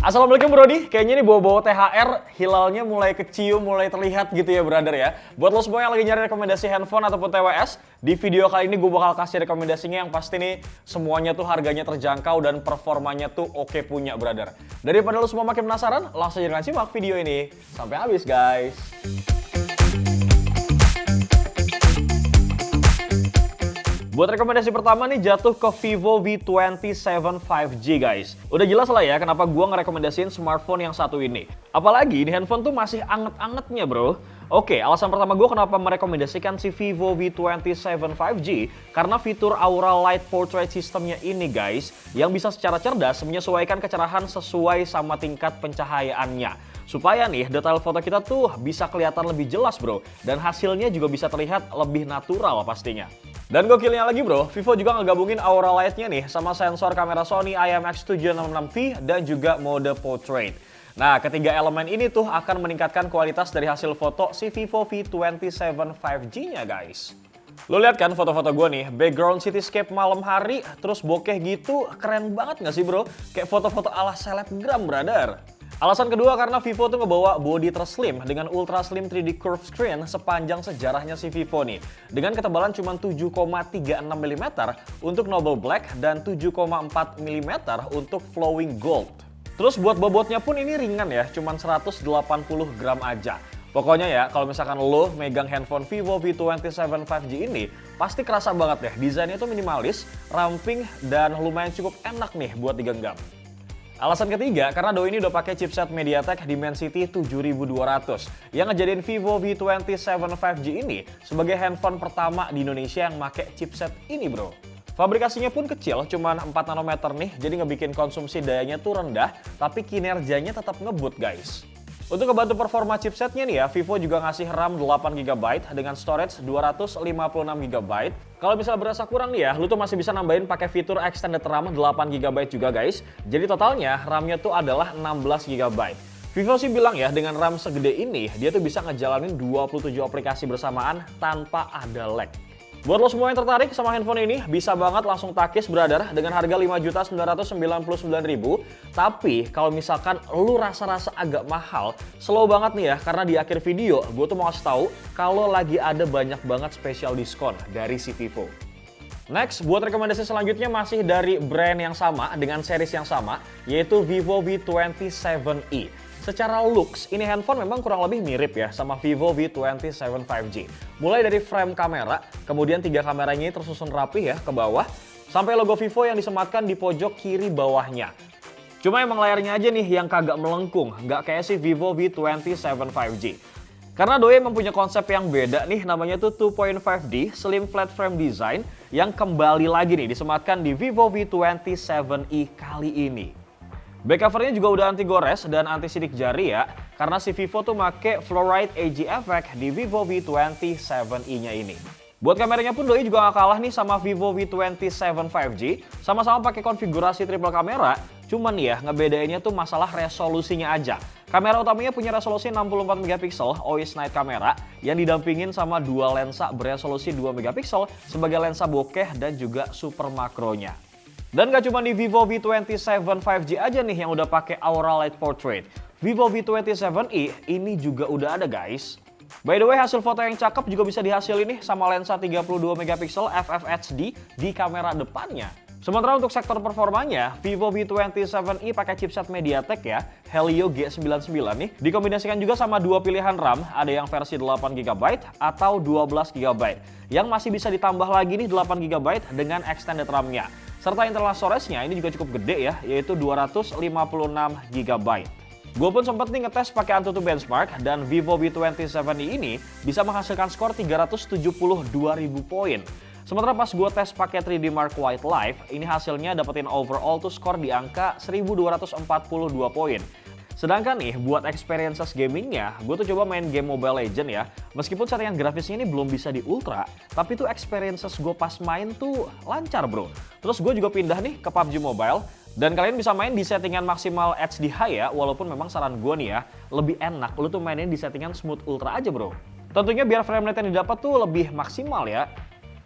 Assalamualaikum Brody, kayaknya nih bawa-bawa THR, hilalnya mulai kecium, mulai terlihat gitu ya brother ya. Buat lo semua yang lagi nyari rekomendasi handphone ataupun TWS, di video kali ini gue bakal kasih rekomendasinya yang pasti nih semuanya tuh harganya terjangkau dan performanya tuh oke punya brother. Daripada lo semua makin penasaran, langsung aja simak video ini sampai habis guys. Buat rekomendasi pertama nih jatuh ke Vivo V27 5G guys. Udah jelas lah ya kenapa gua ngerekomendasiin smartphone yang satu ini. Apalagi di handphone tuh masih anget-angetnya bro. Oke, alasan pertama gue kenapa merekomendasikan si Vivo V27 5G karena fitur Aura Light Portrait Systemnya ini guys yang bisa secara cerdas menyesuaikan kecerahan sesuai sama tingkat pencahayaannya. Supaya nih detail foto kita tuh bisa kelihatan lebih jelas bro dan hasilnya juga bisa terlihat lebih natural pastinya. Dan gokilnya lagi bro, Vivo juga ngegabungin Aura Light-nya nih sama sensor kamera Sony IMX766V dan juga mode portrait. Nah, ketiga elemen ini tuh akan meningkatkan kualitas dari hasil foto si Vivo V27 5G-nya guys. Lo lihat kan foto-foto gue nih, background cityscape malam hari, terus bokeh gitu, keren banget gak sih bro? Kayak foto-foto ala selebgram brother. Alasan kedua karena Vivo tuh ngebawa body terslim dengan ultra slim 3D curved screen sepanjang sejarahnya si Vivo nih. Dengan ketebalan cuma 7,36 mm untuk Noble Black dan 7,4 mm untuk Flowing Gold. Terus buat bobotnya pun ini ringan ya, cuma 180 gram aja. Pokoknya ya, kalau misalkan lo megang handphone Vivo V27 5G ini, pasti kerasa banget deh, desainnya tuh minimalis, ramping, dan lumayan cukup enak nih buat digenggam. Alasan ketiga, karena doi ini udah pakai chipset MediaTek Dimensity 7200 yang ngejadiin Vivo V27 5G ini sebagai handphone pertama di Indonesia yang pakai chipset ini bro. Fabrikasinya pun kecil, cuman 4 nanometer nih, jadi ngebikin konsumsi dayanya tuh rendah, tapi kinerjanya tetap ngebut guys. Untuk ngebantu performa chipsetnya nih ya, Vivo juga ngasih RAM 8GB dengan storage 256GB. Kalau misalnya berasa kurang nih ya, lu tuh masih bisa nambahin pakai fitur extended RAM 8GB juga guys. Jadi totalnya RAM-nya tuh adalah 16GB. Vivo sih bilang ya, dengan RAM segede ini, dia tuh bisa ngejalanin 27 aplikasi bersamaan tanpa ada lag. Buat lo semua yang tertarik sama handphone ini, bisa banget langsung takis brother dengan harga Rp5.999.000. Tapi kalau misalkan lu rasa-rasa agak mahal, slow banget nih ya, karena di akhir video gue tuh mau kasih tahu kalau lagi ada banyak banget special diskon dari si Vivo. Next, buat rekomendasi selanjutnya masih dari brand yang sama dengan series yang sama, yaitu Vivo V27e. Secara looks, ini handphone memang kurang lebih mirip ya sama Vivo V27 5G. Mulai dari frame kamera, kemudian 3 kameranya ini tersusun rapi ya ke bawah, sampai logo Vivo yang disematkan di pojok kiri bawahnya. Cuma emang layarnya aja nih yang kagak melengkung, nggak kayak si Vivo V27 5G. Karena doi emang punya konsep yang beda nih, namanya tuh 2.5D Slim Flat Frame Design yang kembali lagi nih disematkan di Vivo V27e kali ini. Back covernya juga udah anti gores dan anti sidik jari ya, karena si Vivo tuh make Fluorite AG Effect di Vivo V27e-nya ini. Buat kameranya pun doi juga gak kalah nih sama Vivo V27 5G, sama-sama pakai konfigurasi triple kamera, cuman ya ngebedainnya tuh masalah resolusinya aja. Kamera utamanya punya resolusi 64MP always night camera yang didampingin sama dua lensa beresolusi 2MP sebagai lensa bokeh dan juga super makronya. Dan gak cuma di Vivo V27 5G aja nih yang udah pakai Aura Light Portrait. Vivo V27e ini juga udah ada guys. By the way, hasil foto yang cakep juga bisa dihasilin nih sama lensa 32MP FFHD di kamera depannya. Sementara untuk sektor performanya, Vivo V27e pakai chipset MediaTek ya, Helio G99 nih. Dikombinasikan juga sama dua pilihan RAM, ada yang versi 8GB atau 12GB. Yang masih bisa ditambah lagi nih 8GB dengan extended RAM-nya. Serta internal storage-nya ini juga cukup gede ya, yaitu 256GB. Gue pun sempat nih ngetes pakai Antutu Benchmark dan Vivo V27e ini bisa menghasilkan skor 372.000 poin. Sementara pas gue tes pakai 3D Mark White Live, ini hasilnya dapetin overall tuh skor di angka 1242 poin. Sedangkan nih buat experiences gamingnya, gue tuh coba main game Mobile Legends ya. Meskipun settingan grafisnya ini belum bisa di ultra, tapi tuh experiences gue pas main tuh lancar bro. Terus gue juga pindah nih ke PUBG Mobile, dan kalian bisa main di settingan maksimal HD High ya, walaupun memang saran gue nih ya, lebih enak lu tuh mainin di settingan smooth ultra aja bro. Tentunya biar frame rate yang didapat tuh lebih maksimal ya.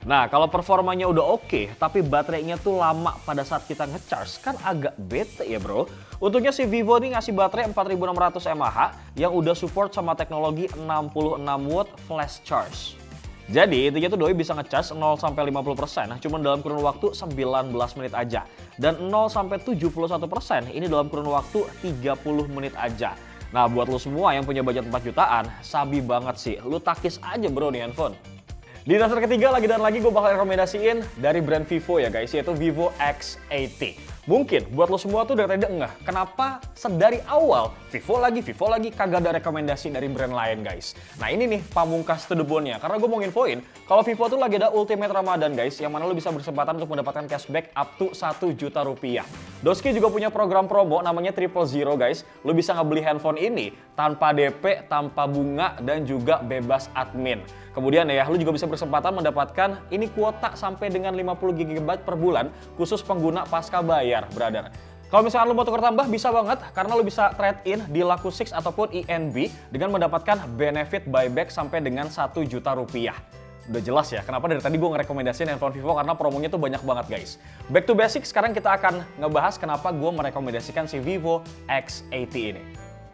Nah, kalau performanya udah oke, tapi baterainya tuh lama pada saat kita ngecharge, kan agak bete ya bro. Untungnya si Vivo ini ngasih baterai 4600 mAh yang udah support sama teknologi 66 watt flash charge. Jadi intinya tuh doi bisa ngecharge 0-50% cuma dalam kurun waktu 19 menit aja. Dan 0-71% ini dalam kurun waktu 30 menit aja. Nah buat lo semua yang punya budget 4 jutaan, sabi banget sih, lu takis aja bro nih handphone. Di dasar ketiga lagi dan lagi gue bakal rekomendasiin dari brand Vivo ya guys, yaitu Vivo X80. Mungkin buat lo semua tuh dari tadi enggak, kenapa sedari awal Vivo lagi kagak ada rekomendasi dari brand lain guys. Nah ini nih pamungkas to the bone-nya, karena gue mau nginfoin kalau Vivo tuh lagi ada Ultimate Ramadan guys, yang mana lo bisa berkesempatan untuk mendapatkan cashback up to 1 juta rupiah. Doski juga punya program promo namanya Triple Zero guys, lo bisa ngebeli handphone ini tanpa DP, tanpa bunga, dan juga bebas admin. Kemudian ya, lu juga bisa berkesempatan mendapatkan ini kuota sampai dengan 50 GB per bulan khusus pengguna pasca bayar, brother. Kalau misalkan lu mau tukar tambah bisa banget karena lu bisa trade in di Laku6 ataupun INB dengan mendapatkan benefit buyback sampai dengan 1 juta rupiah. Udah jelas ya, kenapa dari tadi gue ngerekomendasiin handphone Vivo karena promonya tuh banyak banget guys. Back to basic, sekarang kita akan ngebahas kenapa gue merekomendasikan si Vivo X80 ini.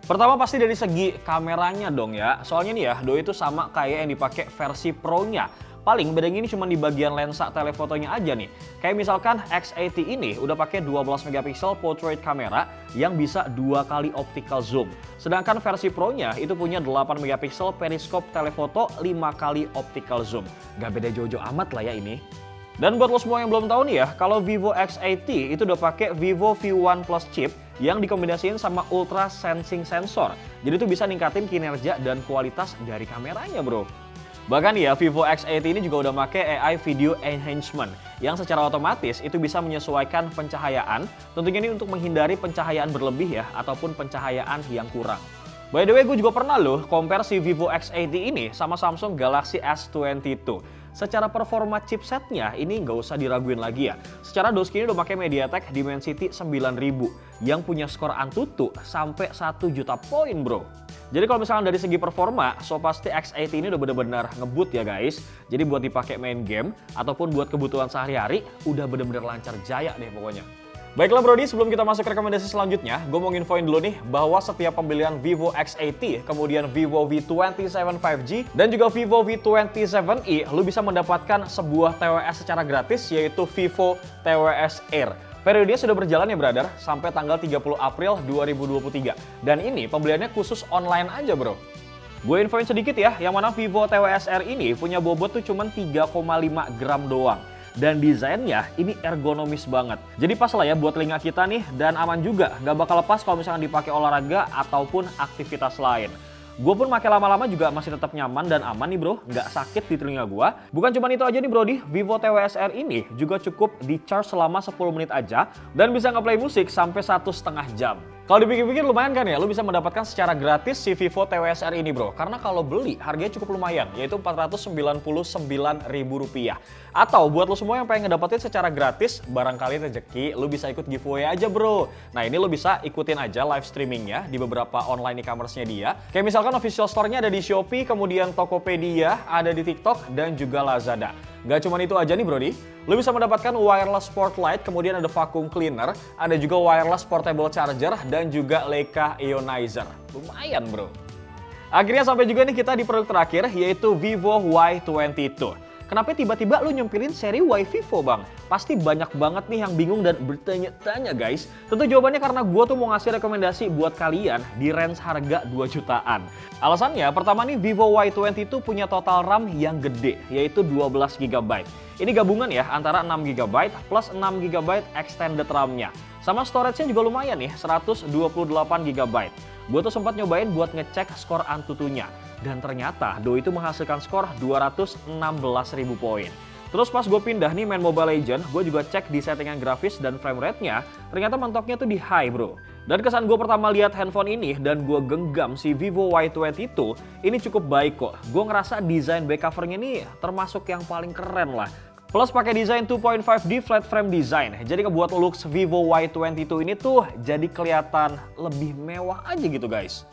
Pertama pasti dari segi kameranya dong ya, soalnya nih ya doi itu sama kayak yang dipakai versi Pro-nya. Paling bedanya ini cuma di bagian lensa telefotonya aja nih. Kayak misalkan X80 ini udah pakai 12 megapiksel portrait kamera yang bisa 2 kali optical zoom. Sedangkan versi Pro-nya itu punya 8 megapiksel periskop telefoto 5 kali optical zoom. Gak beda jauh-jauh amat lah ya ini. Dan buat lo semua yang belum tahu nih ya, kalau Vivo X80 itu udah pakai Vivo V1 Plus chip yang dikombinasiin sama Ultra Sensing Sensor. Jadi itu bisa ningkatin kinerja dan kualitas dari kameranya bro. Bahkan ya Vivo X80 ini juga udah pakai AI Video Enhancement yang secara otomatis itu bisa menyesuaikan pencahayaan. Tentunya ini untuk menghindari pencahayaan berlebih ya ataupun pencahayaan yang kurang. By the way, gue juga pernah loh compare si Vivo X80 ini sama Samsung Galaxy S22. Secara performa chipsetnya ini nggak usah diraguin lagi ya. Secara doski ini udah pakai MediaTek Dimensity 9000 yang punya skor Antutu sampai 1 juta poin bro. Jadi kalau misalnya dari segi performa, so pasti X80 ini udah bener-bener ngebut ya guys. Jadi buat dipakai main game ataupun buat kebutuhan sehari-hari udah bener-bener lancar jaya deh pokoknya. Baiklah Brody, sebelum kita masuk ke rekomendasi selanjutnya, gue mau nginfoin dulu nih bahwa setiap pembelian Vivo X80, kemudian Vivo V27 5G, dan juga Vivo V27e, lu bisa mendapatkan sebuah TWS secara gratis, yaitu Vivo TWS Air. Periodenya sudah berjalan ya brother, sampai tanggal 30 April 2023. Dan ini pembeliannya khusus online aja bro. Gue infoin sedikit ya, yang mana Vivo TWS Air ini punya bobot tuh cuma 3,5 gram doang. Dan desainnya ini ergonomis banget. Jadi pas lah ya buat telinga kita nih dan aman juga. Nggak bakal lepas kalau misalnya dipakai olahraga ataupun aktivitas lain. Gue pun pakai lama-lama juga masih tetap nyaman dan aman nih bro, nggak sakit di telinga gue. Bukan cuma itu aja nih brody, Vivo TWS Air ini juga cukup di charge selama 10 menit aja dan bisa nge-play musik sampai 1,5 jam. Kalau dipikir-pikir lumayan kan ya, lu bisa mendapatkan secara gratis si Vivo TWS Air ini bro. Karena kalau beli harganya cukup lumayan, yaitu Rp499.000. Atau buat lu semua yang pengen ngedapetin secara gratis, barangkali rezeki, lu bisa ikut giveaway aja bro. Nah ini lu bisa ikutin aja live streamingnya di beberapa online e-commerce-nya dia. Kayak misalkan official store-nya ada di Shopee, kemudian Tokopedia, ada di TikTok, dan juga Lazada. Gak cuma itu aja nih brody, lu bisa mendapatkan wireless spotlight, kemudian ada vacuum cleaner, ada juga wireless portable charger, dan juga Leica Ionizer. Lumayan bro. Akhirnya sampai juga nih kita di produk terakhir, yaitu Vivo Y22. Kenapa tiba-tiba lu nyempilin seri Y Vivo bang? Pasti banyak banget nih yang bingung dan bertanya-tanya guys. Tentu jawabannya karena gue tuh mau ngasih rekomendasi buat kalian di range harga 2 jutaan. Alasannya pertama nih Vivo Y22 punya total RAM yang gede, yaitu 12 GB. Ini gabungan ya antara 6 GB plus 6 GB extended RAM-nya. Sama storage-nya juga lumayan nih, 128 GB. Gue tuh sempat nyobain buat ngecek skor Antutunya. Dan ternyata doi itu menghasilkan skor 216.000 poin. Terus pas gue pindah nih main Mobile Legends, gue juga cek di settingan grafis dan frame rate-nya, ternyata mentoknya tuh di high bro. Dan kesan gue pertama lihat handphone ini dan gue genggam si Vivo Y22, ini cukup baik kok. Gue ngerasa desain back covernya ini termasuk yang paling keren lah. Plus pakai desain 2.5D flat frame design, jadi ngebuat looks Vivo Y22 ini tuh jadi kelihatan lebih mewah aja gitu guys.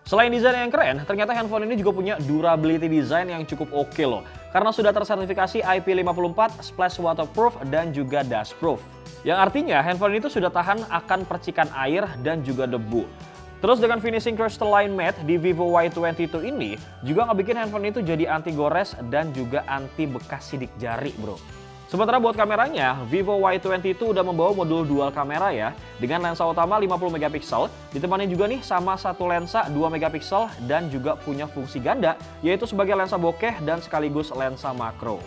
Selain desain yang keren, ternyata handphone ini juga punya durability design yang cukup oke loh. karena sudah tersertifikasi IP54, splash waterproof, dan juga dustproof. Yang artinya handphone itu sudah tahan akan percikan air dan juga debu. Terus dengan finishing crystalline matte di Vivo Y22 ini juga ngebikin handphone itu jadi anti gores dan juga anti bekas sidik jari, bro. Sementara buat kameranya, Vivo Y22 udah membawa modul dual kamera ya, dengan lensa utama 50 megapiksel, ditemani juga nih sama satu lensa 2 megapiksel dan juga punya fungsi ganda, yaitu sebagai lensa bokeh dan sekaligus lensa makro.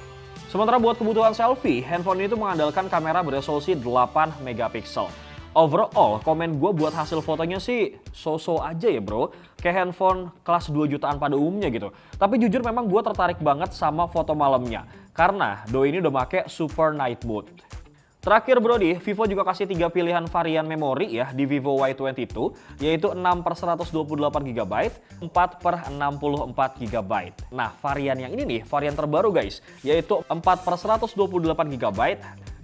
Sementara buat kebutuhan selfie, handphone itu mengandalkan kamera beresolusi 8 megapiksel. Overall, komen gue buat hasil fotonya sih so-so aja ya bro. Kayak handphone kelas 2 jutaan pada umumnya gitu. Tapi jujur memang gue tertarik banget sama foto malamnya. Karena doi ini udah make Super Night Mode. Terakhir Brody, Vivo juga kasih 3 pilihan varian memori ya di Vivo Y22, yaitu 6/128GB, 4/64GB. Nah, varian yang ini nih, varian terbaru guys, yaitu 4/128GB.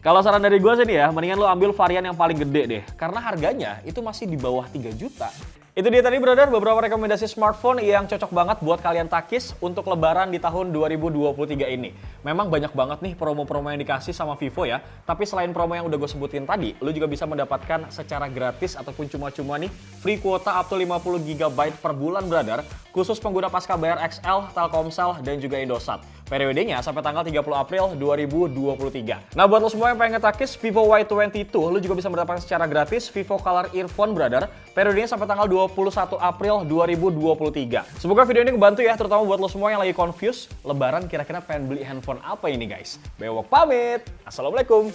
Kalau saran dari gue sih nih ya, mendingan lo ambil varian yang paling gede deh, karena harganya itu masih di bawah 3 juta. Itu dia tadi brother, beberapa rekomendasi smartphone yang cocok banget buat kalian takis untuk lebaran di tahun 2023 ini. Memang banyak banget nih promo-promo yang dikasih sama Vivo ya, tapi selain promo yang udah gue sebutin tadi, lo juga bisa mendapatkan secara gratis ataupun cuma-cuma nih free kuota up to 50GB per bulan brother, khusus pengguna pasca bayar XL, Telkomsel, dan juga Indosat. Periodenya sampai tanggal 30 April 2023. Nah buat lo semua yang pengen ngetakis Vivo Y22, lo juga bisa mendapatkan secara gratis Vivo Color Earphone brother. Periodenya sampai tanggal 21 April 2023. Semoga video ini ngebantu ya, terutama buat lo semua yang lagi confused. Lebaran kira-kira pengen beli handphone apa ini guys? Bewok pamit. Assalamualaikum.